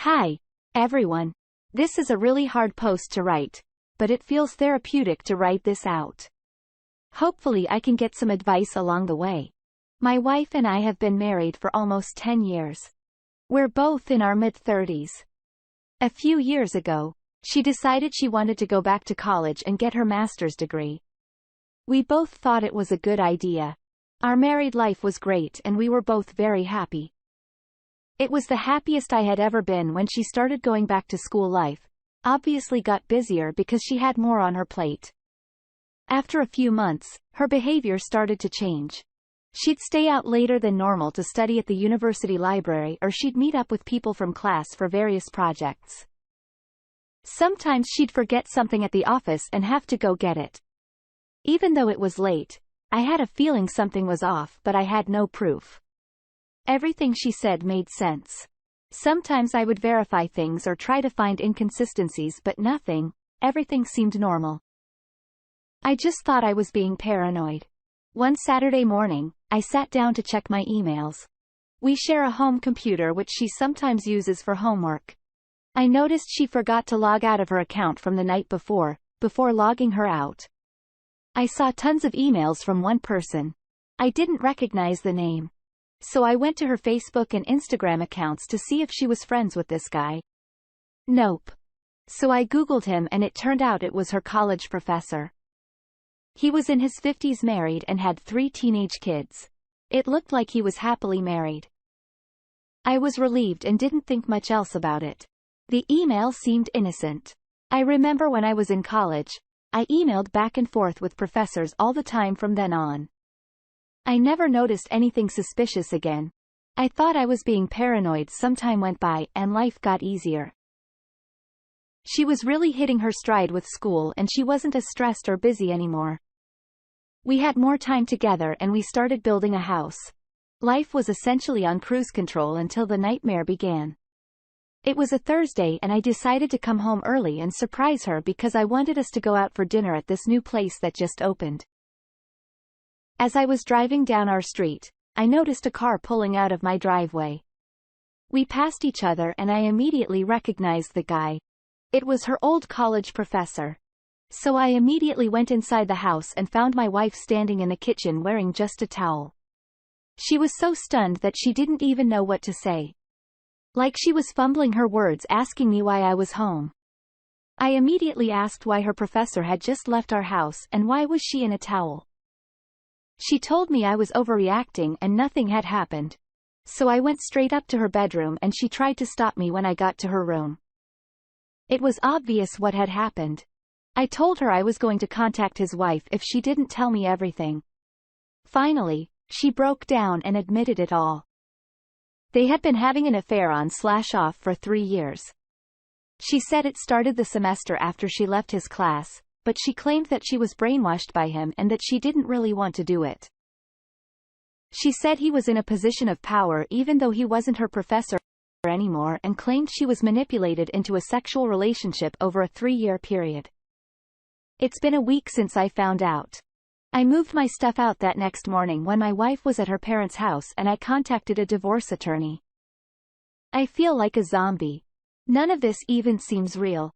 Hi, everyone. This is a really hard post to write, but it feels therapeutic to write this out. Hopefully I can get some advice along the way. My wife and I have been married for almost 10 years. We're both in our mid-30s. A few years ago, she decided she wanted to go back to college and get her master's degree. We both thought it was a good idea. Our married life was great and we were both very happy. It was the happiest I had ever been when she started going back to school. Life obviously got busier because she had more on her plate. After a few months, her behavior started to change. She'd stay out later than normal to study at the university library, or she'd meet up with people from class for various projects. Sometimes she'd forget something at the office and have to go get it. Even though it was late, I had a feeling something was off, but I had no proof. Everything she said made sense. Sometimes I would verify things or try to find inconsistencies, but nothing. Everything seemed normal. I just thought I was being paranoid. One Saturday morning, I sat down to check my emails. We share a home computer which she sometimes uses for homework. I noticed she forgot to log out of her account from the night before logging her out. I saw tons of emails from one person. I didn't recognize the name. So I went to her Facebook and Instagram accounts to see if she was friends with this guy. Nope. So I Googled him and it turned out it was her college professor. He was in his 50s, married, and had 3 teenage kids. It looked like he was happily married. I was relieved and didn't think much else about it. The email seemed innocent. I remember when I was in college, I emailed back and forth with professors all the time from then on. I never noticed anything suspicious again. I thought I was being paranoid. Some time went by and life got easier. She was really hitting her stride with school and she wasn't as stressed or busy anymore. We had more time together and we started building a house. Life was essentially on cruise control until the nightmare began. It was a Thursday and I decided to come home early and surprise her because I wanted us to go out for dinner at this new place that just opened. As I was driving down our street, I noticed a car pulling out of my driveway. We passed each other and I immediately recognized the guy. It was her old college professor. So I immediately went inside the house and found my wife standing in the kitchen wearing just a towel. She was so stunned that she didn't even know what to say. Like she was fumbling her words, asking me why I was home. I immediately asked why her professor had just left our house and why was she in a towel. She told me I was overreacting and nothing had happened. So I went straight up to her bedroom and she tried to stop me when I got to her room. It was obvious what had happened. I told her I was going to contact his wife if she didn't tell me everything. Finally, she broke down and admitted it all. They had been having an affair on/off for 3 years. She said it started the semester after she left his class, but she claimed that she was brainwashed by him and that she didn't really want to do it. She said he was in a position of power even though he wasn't her professor anymore, and claimed she was manipulated into a sexual relationship over a 3-year period. It's been a week since I found out. I moved my stuff out that next morning when my wife was at her parents' house and I contacted a divorce attorney. I feel like a zombie. None of this even seems real.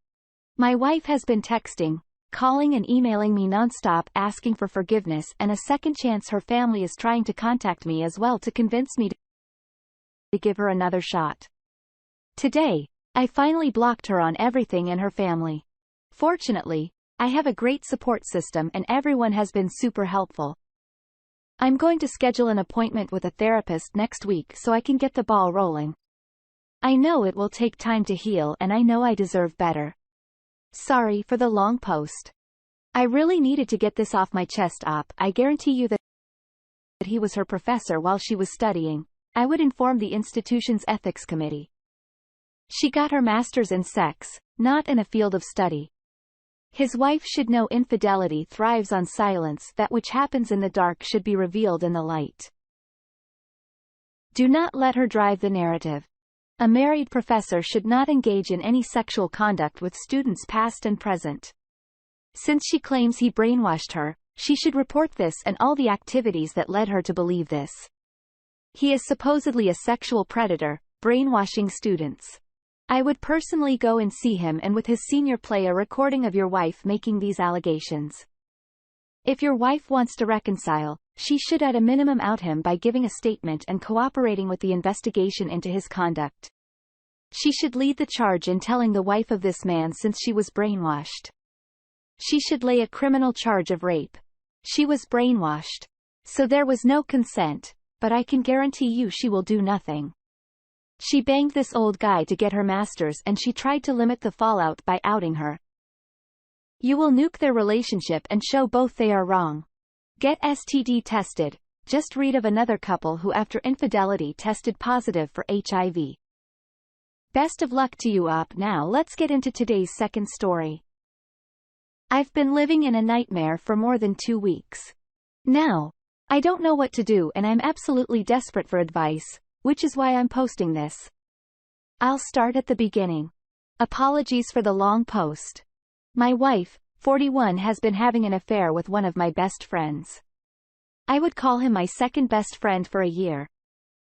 My wife has been texting, calling and emailing me nonstop asking for forgiveness and a second chance. Her family is trying to contact me as well to convince me to give her another shot. Today, I finally blocked her on everything and her family. Fortunately, I have a great support system and everyone has been super helpful. I'm going to schedule an appointment with a therapist next week so I can get the ball rolling. I know it will take time to heal and I know I deserve better. Sorry for the long post. I really needed to get this off my chest. I guarantee you that he was her professor while she was studying. I would inform the institution's ethics committee. She got her master's in sex, not in a field of study. His wife should know infidelity thrives on silence. That which happens in the dark should be revealed in the light. Do not let her drive the narrative. A married professor should not engage in any sexual conduct with students past and present. Since she claims he brainwashed her, she should report this and all the activities that led her to believe this. He is supposedly a sexual predator, brainwashing students. I would personally go and see him and with his senior play a recording of your wife making these allegations. If your wife wants to reconcile, she should at a minimum out him by giving a statement and cooperating with the investigation into his conduct. She should lead the charge in telling the wife of this man since she was brainwashed. She should lay a criminal charge of rape. She was brainwashed. So there was no consent, but I can guarantee you she will do nothing. She banged this old guy to get her master's and she tried to limit the fallout by outing her. You will nuke their relationship and show both they are wrong. Get STD tested. Just read of another couple who after infidelity tested positive for HIV. Best of luck to you up. Now let's get into today's second story. I've been living in a nightmare for more than 2 weeks. Now, I don't know what to do and I'm absolutely desperate for advice, which is why I'm posting this. I'll start at the beginning. Apologies for the long post. My wife, 41, has been having an affair with one of my best friends. I would call him my second best friend for a year.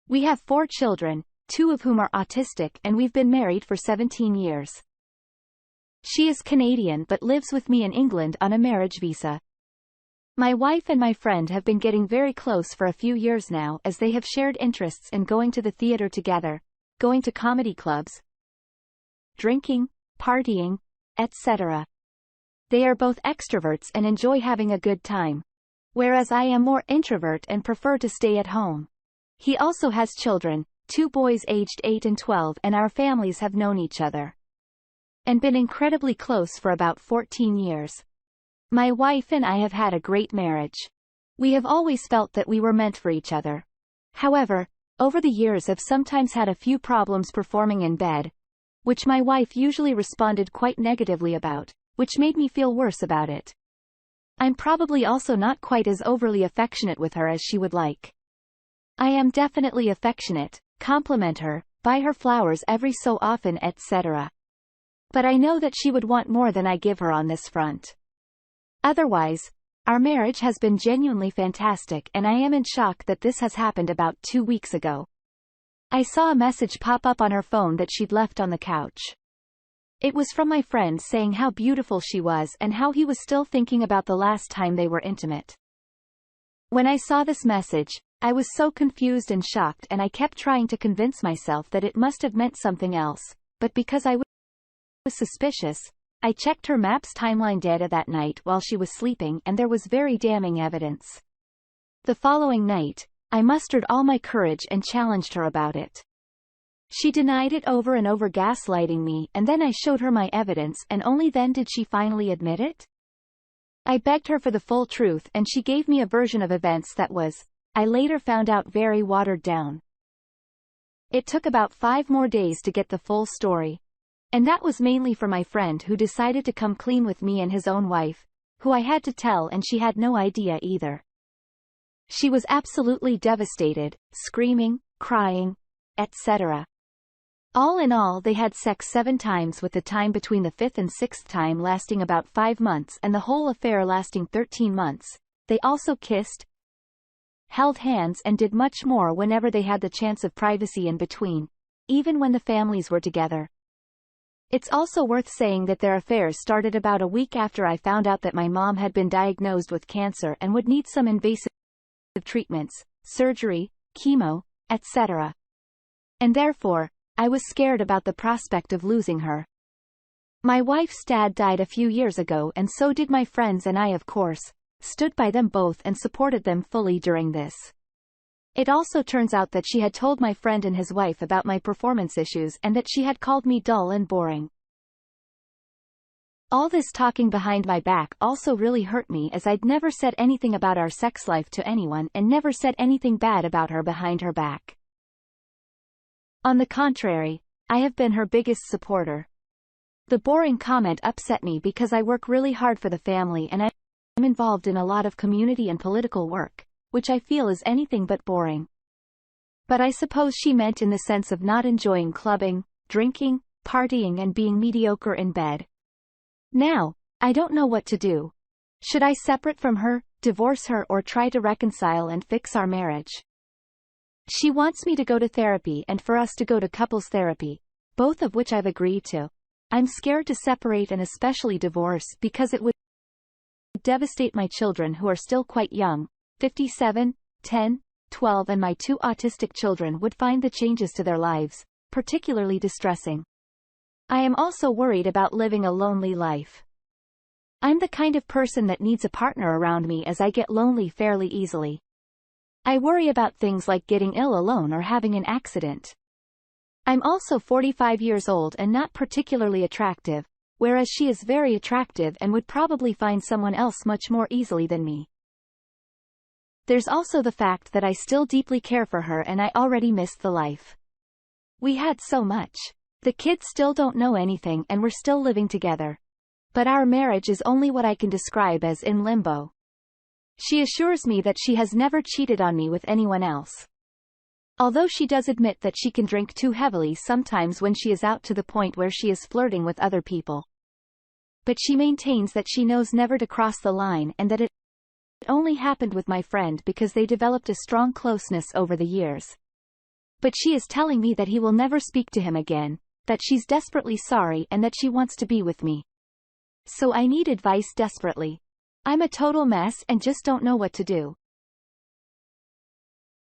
We have 4 children, 2 of whom are autistic, and we've been married for 17 years. She is Canadian but lives with me in England on a marriage visa. My wife and my friend have been getting very close for a few years now as they have shared interests in going to the theater together, going to comedy clubs, drinking, partying, etc. They are both extroverts and enjoy having a good time, whereas I am more introvert and prefer to stay at home. He also has children, 2 boys aged 8 and 12, and our families have known each other and been incredibly close for about 14 years. My wife and I have had a great marriage. We have always felt that we were meant for each other. However, over the years have sometimes had a few problems performing in bed, which my wife usually responded quite negatively about, which made me feel worse about it. I'm probably also not quite as overly affectionate with her as she would like. I am definitely affectionate, compliment her, buy her flowers every so often, etc. But I know that she would want more than I give her on this front. Otherwise, our marriage has been genuinely fantastic and I am in shock that this has happened about 2 weeks ago. I saw a message pop up on her phone that she'd left on the couch. It was from my friend saying how beautiful she was and how he was still thinking about the last time they were intimate. When I saw this message, I was so confused and shocked and I kept trying to convince myself that it must have meant something else, but because I was suspicious, I checked her Maps timeline data that night while she was sleeping and there was very damning evidence. The following night, I mustered all my courage and challenged her about it. She denied it over and over, gaslighting me, and then I showed her my evidence and only then did she finally admit it. I begged her for the full truth and she gave me a version of events that was, I later found out, very watered down. It took about 5 more days to get the full story. And that was mainly for my friend who decided to come clean with me and his own wife, who I had to tell and she had no idea either. She was absolutely devastated, screaming, crying, etc. All in all, they had sex 7 times, with the time between the 5th and 6th time lasting about 5 months and the whole affair lasting 13 months. They also kissed, held hands and did much more whenever they had the chance of privacy in between, even when the families were together. It's also worth saying that their affair started about a week after I found out that my mom had been diagnosed with cancer and would need some invasive treatments, surgery, chemo, etc. And therefore, I was scared about the prospect of losing her. My wife's dad died a few years ago and so did my friends, and I, of course, stood by them both and supported them fully during this. It also turns out that she had told my friend and his wife about my performance issues and that she had called me dull and boring. All this talking behind my back also really hurt me, as I'd never said anything about our sex life to anyone and never said anything bad about her behind her back. On the contrary, I have been her biggest supporter. The boring comment upset me because I work really hard for the family and I'm involved in a lot of community and political work, which I feel is anything but boring. But I suppose she meant in the sense of not enjoying clubbing, drinking, partying and being mediocre in bed. Now, I don't know what to do. Should I separate from her, divorce her, or try to reconcile and fix our marriage? She wants me to go to therapy and for us to go to couples therapy, both of which I've agreed to. I'm scared to separate and especially divorce because it would devastate my children who are still quite young, 57, 10, 12, and my 2 autistic children would find the changes to their lives particularly distressing. I am also worried about living a lonely life. I'm the kind of person that needs a partner around me as I get lonely fairly easily. I worry about things like getting ill alone or having an accident. I'm also 45 years old and not particularly attractive, whereas she is very attractive and would probably find someone else much more easily than me. There's also the fact that I still deeply care for her and I already miss the life. We had so much. The kids still don't know anything and we're still living together. But our marriage is only what I can describe as in limbo. She assures me that she has never cheated on me with anyone else. Although she does admit that she can drink too heavily sometimes when she is out to the point where she is flirting with other people. But she maintains that she knows never to cross the line and that it only happened with my friend because they developed a strong closeness over the years. But she is telling me that he will never speak to him again, that she's desperately sorry and that she wants to be with me. So I need advice desperately. I'm a total mess and just don't know what to do.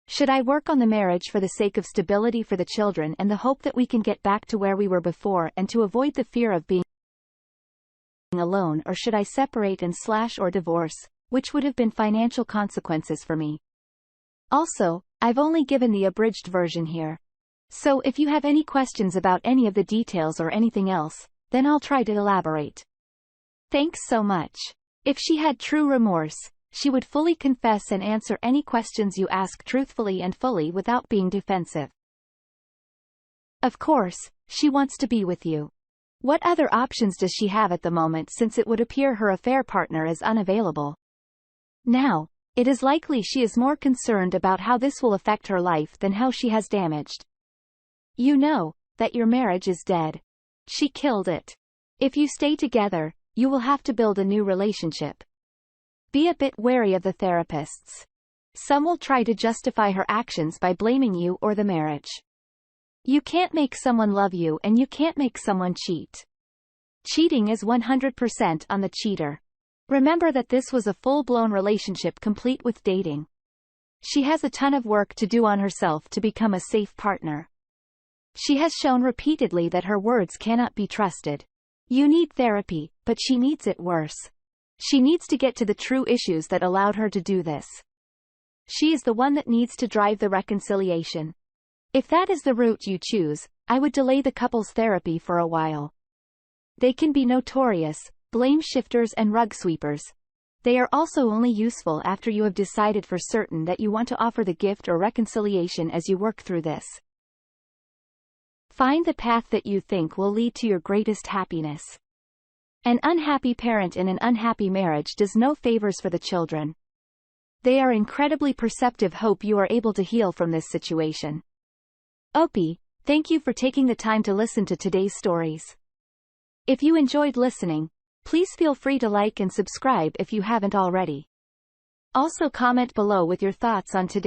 Should I work on the marriage for the sake of stability for the children and the hope that we can get back to where we were before and to avoid the fear of being alone, or should I separate and or divorce, which would have been financial consequences for me? Also, I've only given the abridged version here. So if you have any questions about any of the details or anything else, then I'll try to elaborate. Thanks so much. If she had true remorse, she would fully confess and answer any questions you ask truthfully and fully without being defensive. Of course, she wants to be with you. What other options does she have at the moment, since it would appear her affair partner is unavailable? Now, it is likely she is more concerned about how this will affect her life than how she has damaged. You know, that your marriage is dead. She killed it. If you stay together, you will have to build a new relationship. Be a bit wary of the therapists. Some will try to justify her actions by blaming you or the marriage. You can't make someone love you and you can't make someone cheat. Cheating is 100% on the cheater. Remember that this was a full-blown relationship complete with dating. She has a ton of work to do on herself to become a safe partner. She has shown repeatedly that her words cannot be trusted. You need therapy, but she needs it worse. She needs to get to the true issues that allowed her to do this. She is the one that needs to drive the reconciliation. If that is the route you choose, I would delay the couple's therapy for a while. They can be notorious blame shifters and rug sweepers. They are also only useful after you have decided for certain that you want to offer the gift or reconciliation as you work through this. Find the path that you think will lead to your greatest happiness. An unhappy parent in an unhappy marriage does no favors for the children. They are incredibly perceptive. Hope you are able to heal from this situation. Opie, thank you for taking the time to listen to today's stories. If you enjoyed listening, please feel free to like and subscribe if you haven't already. Also comment below with your thoughts on today's